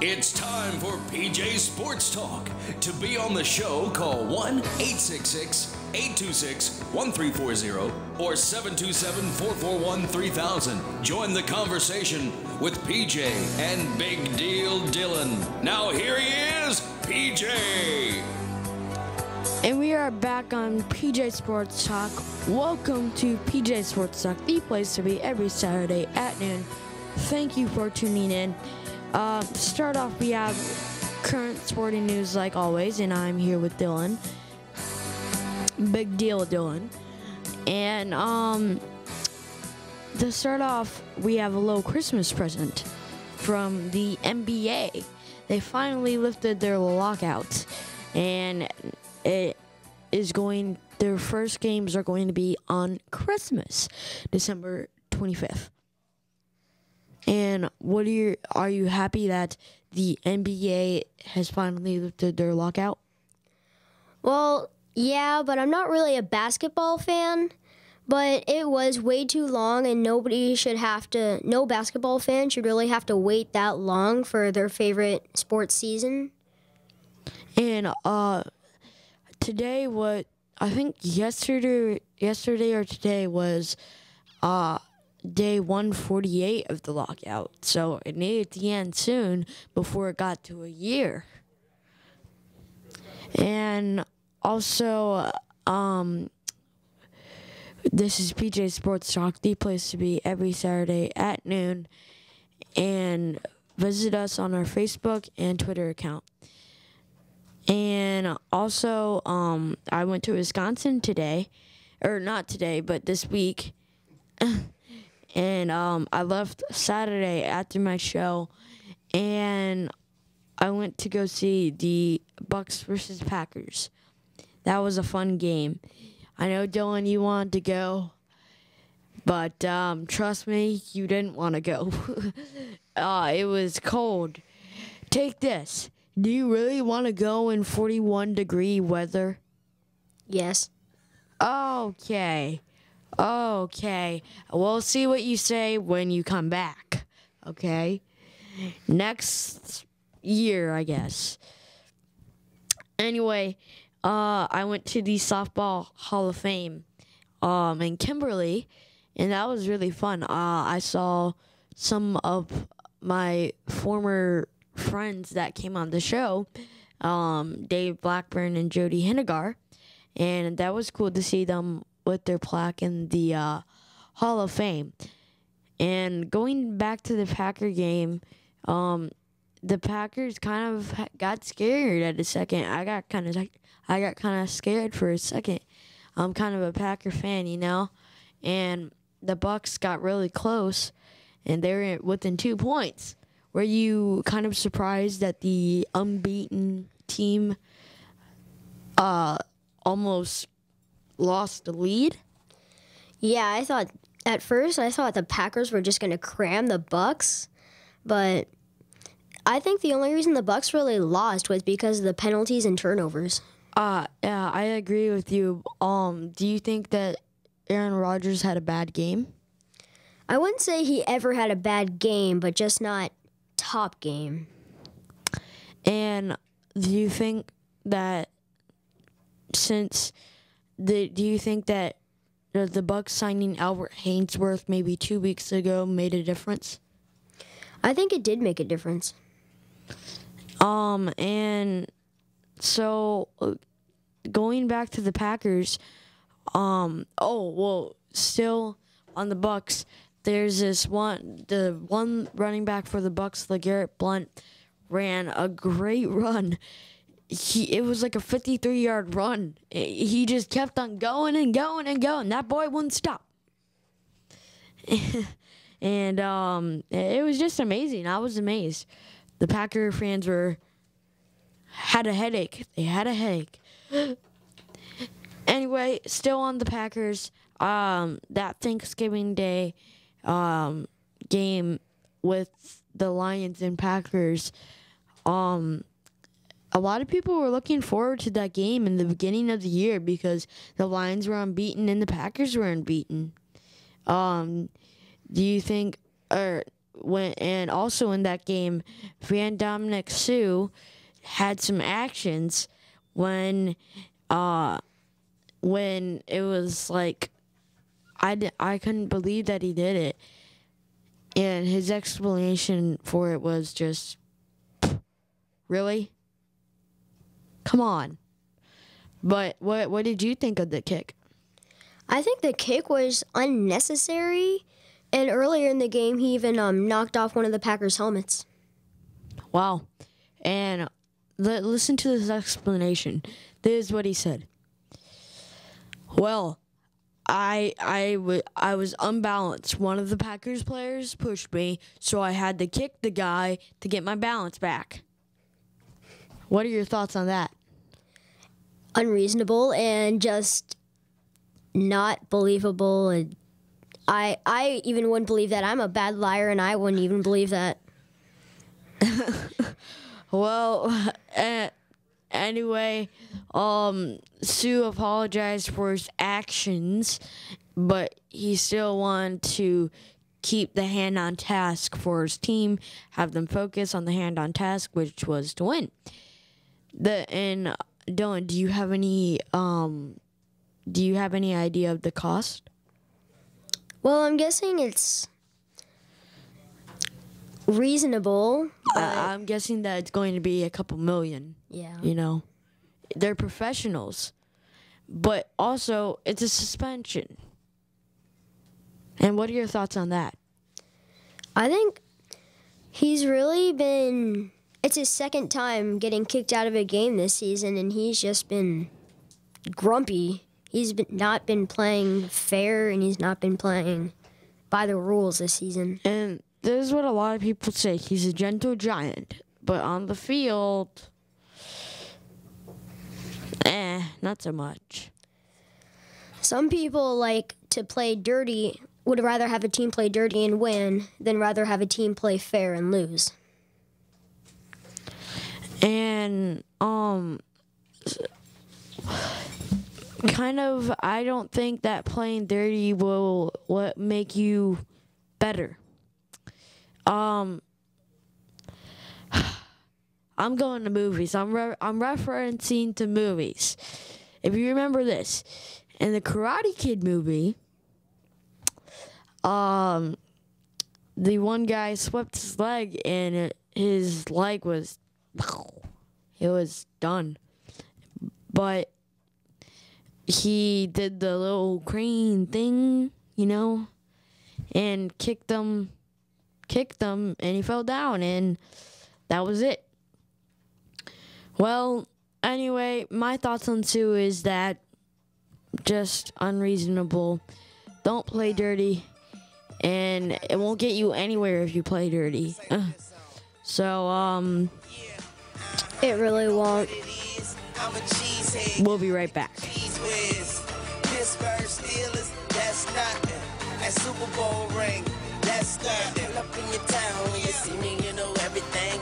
It's time for PJ Sports Talk. To be on the show, call 1-866-826-1340 or 727-441-3000. Join the conversation with PJ and Big Deal Dylan. Now here he is, PJ. And we are back on PJ Sports Talk. Welcome to PJ Sports Talk, the place to be every Saturday at noon. Thank you for tuning in. To start off, we have current sporting news like always, and I'm here with Dylan. Big Deal Dylan. And to start off, we have a little Christmas present from the NBA. They finally lifted their lockouts, and their first games are going to be on Christmas, December 25th. And are you happy that the NBA has finally lifted their lockout? Well, yeah, but I'm not really a basketball fan. But it was way too long, and no basketball fan should really have to wait that long for their favorite sports season. And today, I think yesterday or today was day 148 of the lockout. So it needed to end soon before it got to a year. And also, this is PJ Sports Talk, the place to be every Saturday at noon. And visit us on our Facebook and Twitter account. And also, I went to Wisconsin today, or not today, but this week. And I left Saturday after my show, and I went to go see the Bucks versus Packers. That was a fun game. I know, Dylan, you wanted to go, but trust me, you didn't want to go. It was cold. Take this. Do you really want to go in 41-degree weather? Yes. Okay. We'll see what you say when you come back. Okay? Next year, I guess. Anyway, I went to the Softball Hall of Fame in Kimberly, and that was really fun. I saw some of my former friends that came on the show, Dave Blackburn and Jody Hennigar, and that was cool to see them with their plaque in the Hall of Fame. And going back to the Packer game, the Packers kind of got scared at a second. I got kind of scared for a second. I'm kind of a Packer fan, you know, and the Bucks got really close, and they were within 2 points. Were you kind of surprised that the unbeaten team almost lost the lead? Yeah, at first I thought the Packers were just going to cram the Bucks, but I think the only reason the Bucks really lost was because of the penalties and turnovers. Yeah, I agree with you. Do you think that Aaron Rodgers had a bad game? I wouldn't say he ever had a bad game, but just not top game. And do you think that the Bucks signing Albert Haynesworth maybe 2 weeks ago made a difference? I think it did make a difference. And so going back to the Packers, still on the Bucks, there's the one running back for the Bucks, LeGarrette Blount, ran a great run. It was like a 53-yard run. He just kept on going and going and going. That boy wouldn't stop. And it was just amazing. I was amazed. The Packer fans had a headache. They had a headache. Anyway, still on the Packers, that Thanksgiving Day game with the Lions and Packers, a lot of people were looking forward to that game in the beginning of the year because the Lions were unbeaten and the Packers were unbeaten. Do you think, or also in that game, Van Dominic Sue had some actions when it was like I couldn't believe that he did it, and his explanation for it was just, really? Come on. But what did you think of the kick? I think the kick was unnecessary, and earlier in the game, he even knocked off one of the Packers' helmets. Wow. And listen to this explanation. This is what he said. Well, I was unbalanced. One of the Packers players pushed me, so I had to kick the guy to get my balance back. What are your thoughts on that? Unreasonable and just not believable. And I even wouldn't believe that. I'm a bad liar, and I wouldn't even believe that. Well, anyway, Sue apologized for his actions, but he still wanted to keep the hand on task for his team, have them focus on the hand on task, which was to win. And Dylan, do you have any idea of the cost? Well, I'm guessing it's reasonable. I'm guessing that it's going to be a couple million. Yeah. You know, they're professionals, but also it's a suspension. And what are your thoughts on that? I think he's really been... It's his second time getting kicked out of a game this season, and he's just been grumpy. He's not been playing fair, and he's not been playing by the rules this season. And this is what a lot of people say. He's a gentle giant, but on the field, not so much. Some people like to play dirty, would rather have a team play dirty and win than rather have a team play fair and lose. And, kind of, I don't think that playing dirty will make you better. I'm going to movies. I'm referencing to movies. If you remember this, in the Karate Kid movie, the one guy swept his leg, and his leg was... It was done. But he did the little crane thing, you know, and kicked them, and he fell down, and that was it. Well, anyway, my thoughts on Sue is that just unreasonable. Don't play dirty, and it won't get you anywhere if you play dirty. So, It really won't. We'll be right back. Pittsburgh Steelers, that's nothing. That Super Bowl ring, that's nothing. Up in your town, when you see me, you know everything